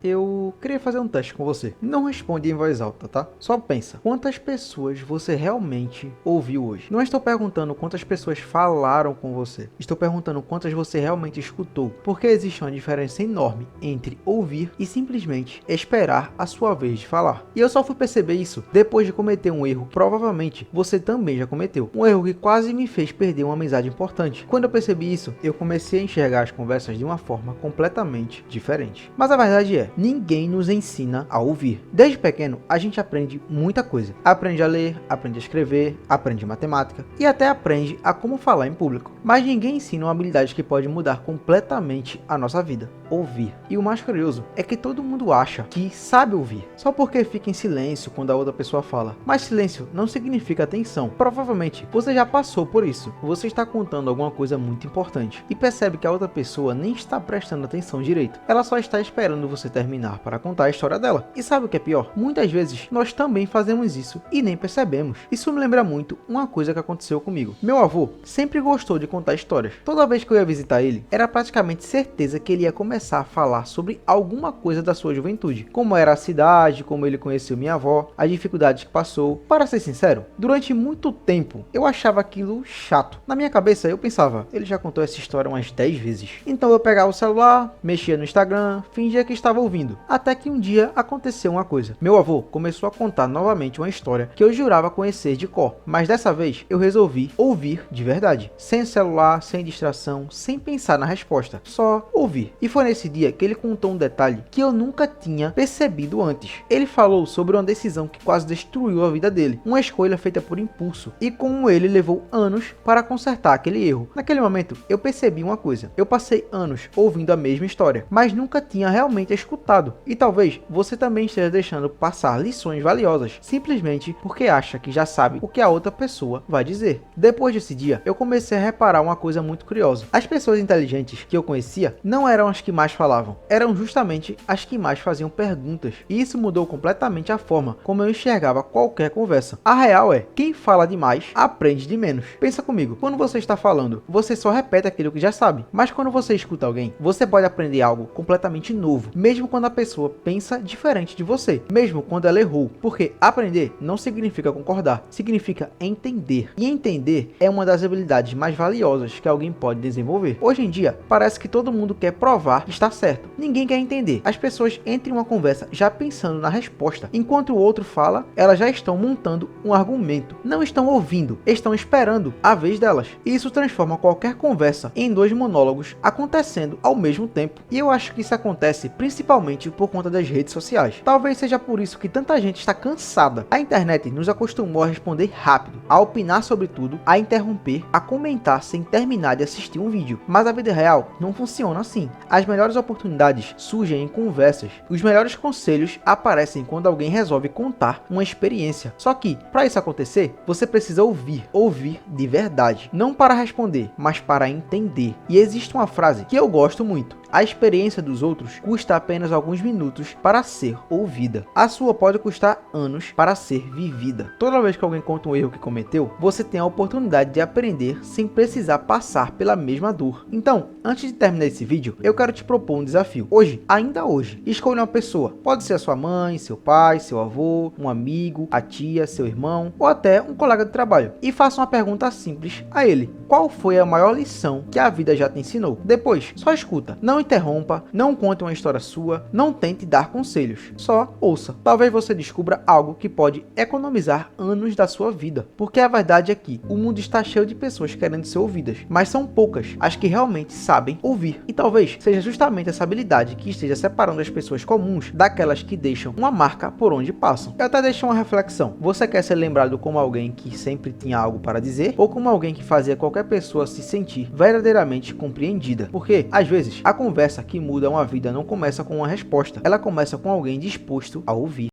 Eu queria fazer um teste com você. Não responde em voz alta, tá? Só pensa, quantas pessoas você realmente ouviu hoje? Não estou perguntando quantas pessoas falaram com você. Estou perguntando quantas você realmente escutou. Porque existe uma diferença enorme entre ouvir e simplesmente esperar a sua vez de falar. E eu só fui perceber isso depois de cometer um erro. Provavelmente você também já cometeu. Um erro que quase me fez perder uma amizade importante. Quando eu percebi isso, eu comecei a enxergar as conversas de uma forma completamente diferente. Mas a verdade é, ninguém nos ensina a ouvir. Desde pequeno, a gente aprende muita coisa. Aprende a ler, aprende a escrever, aprende matemática e até aprende a como falar em público. Mas ninguém ensina uma habilidade que pode mudar completamente a nossa vida: ouvir. E o mais curioso é que todo mundo acha que sabe ouvir, só porque fica em silêncio quando a outra pessoa fala. Mas silêncio não significa atenção. Provavelmente você já passou por isso. Você está contando alguma coisa muito importante e percebe que a outra pessoa nem está prestando atenção direito. Ela só está esperando você terminar para contar a história dela. E sabe o que é pior? Muitas vezes nós também fazemos isso e nem percebemos. Isso me lembra muito uma coisa que aconteceu comigo. Meu avô sempre gostou de contar histórias. Toda vez que eu ia visitar ele, era praticamente certeza que ele ia começar a falar sobre alguma coisa da sua juventude. Como era a cidade, como ele conheceu minha avó, as dificuldades que passou. Para ser sincero, durante muito tempo eu achava aquilo chato. Na minha cabeça eu pensava, ele já contou essa história umas 10 vezes. Então eu pegava o celular, mexia no Instagram, fingia que estava ouvindo. Até que um dia aconteceu uma coisa. Meu avô começou a contar novamente uma história que eu jurava conhecer de cor. Mas dessa vez eu resolvi ouvir de verdade. Sem celular, sem distração, sem pensar na resposta. Só ouvir. E foi nesse dia que ele contou um detalhe que eu nunca tinha percebido antes. Ele falou sobre uma decisão que quase destruiu a vida dele. Uma escolha feita por impulso. E como ele levou anos para consertar aquele erro. Naquele momento eu percebi uma coisa. Eu passei anos ouvindo a mesma história, mas nunca tinha realmente escutado. E talvez você também esteja deixando passar lições valiosas, simplesmente porque acha que já sabe o que a outra pessoa vai dizer. Depois desse dia, eu comecei a reparar uma coisa muito curiosa. As pessoas inteligentes que eu conhecia não eram as que mais falavam, eram justamente as que mais faziam perguntas. E isso mudou completamente a forma como eu enxergava qualquer conversa. A real é, quem fala demais, aprende de menos. Pensa comigo, quando você está falando, você só repete aquilo que já sabe. Mas quando você escuta alguém, você pode aprender algo completamente novo, mesmo quando a pessoa pensa diferente de você, mesmo quando ela errou. Porque aprender não significa concordar, significa entender. E entender é uma das habilidades mais valiosas que alguém pode desenvolver. Hoje em dia, parece que todo mundo quer provar que está certo. Ninguém quer entender. As pessoas entram em uma conversa já pensando na resposta. Enquanto o outro fala, elas já estão montando um argumento. Não estão ouvindo, estão esperando a vez delas. E isso transforma qualquer conversa em dois monólogos acontecendo ao mesmo tempo. E eu acho que isso acontece principalmente por conta das redes sociais. Talvez seja por isso que tanta gente está cansada. A internet nos acostumou a responder rápido, a opinar sobre tudo, a interromper, a comentar sem terminar de assistir um vídeo. Mas a vida real não funciona assim. As melhores oportunidades surgem em conversas. Os melhores conselhos aparecem quando alguém resolve contar uma experiência. Só que, para isso acontecer, você precisa ouvir de verdade. Não para responder, mas para entender. E existe uma frase que eu gosto muito: a experiência dos outros custa apenas alguns minutos para ser ouvida. A sua pode custar anos para ser vivida. Toda vez que alguém conta um erro que cometeu, você tem a oportunidade de aprender sem precisar passar pela mesma dor. Então, antes de terminar esse vídeo, eu quero te propor um desafio. Hoje, ainda hoje, escolha uma pessoa. Pode ser a sua mãe, seu pai, seu avô, um amigo, a tia, seu irmão ou até um colega de trabalho. E faça uma pergunta simples a ele: qual foi a maior lição que a vida já te ensinou? Depois, só escuta. Não interrompa, não conte uma história sua, não tente dar conselhos, só ouça. Talvez você descubra algo que pode economizar anos da sua vida, porque a verdade é que o mundo está cheio de pessoas querendo ser ouvidas, mas são poucas as que realmente sabem ouvir. E talvez seja justamente essa habilidade que esteja separando as pessoas comuns daquelas que deixam uma marca por onde passam. Eu até deixo uma reflexão: você quer ser lembrado como alguém que sempre tinha algo para dizer, ou como alguém que fazia qualquer pessoa se sentir verdadeiramente compreendida? Porque às vezes a conversa que muda uma vida não começa com uma resposta, ela começa com alguém disposto a ouvir.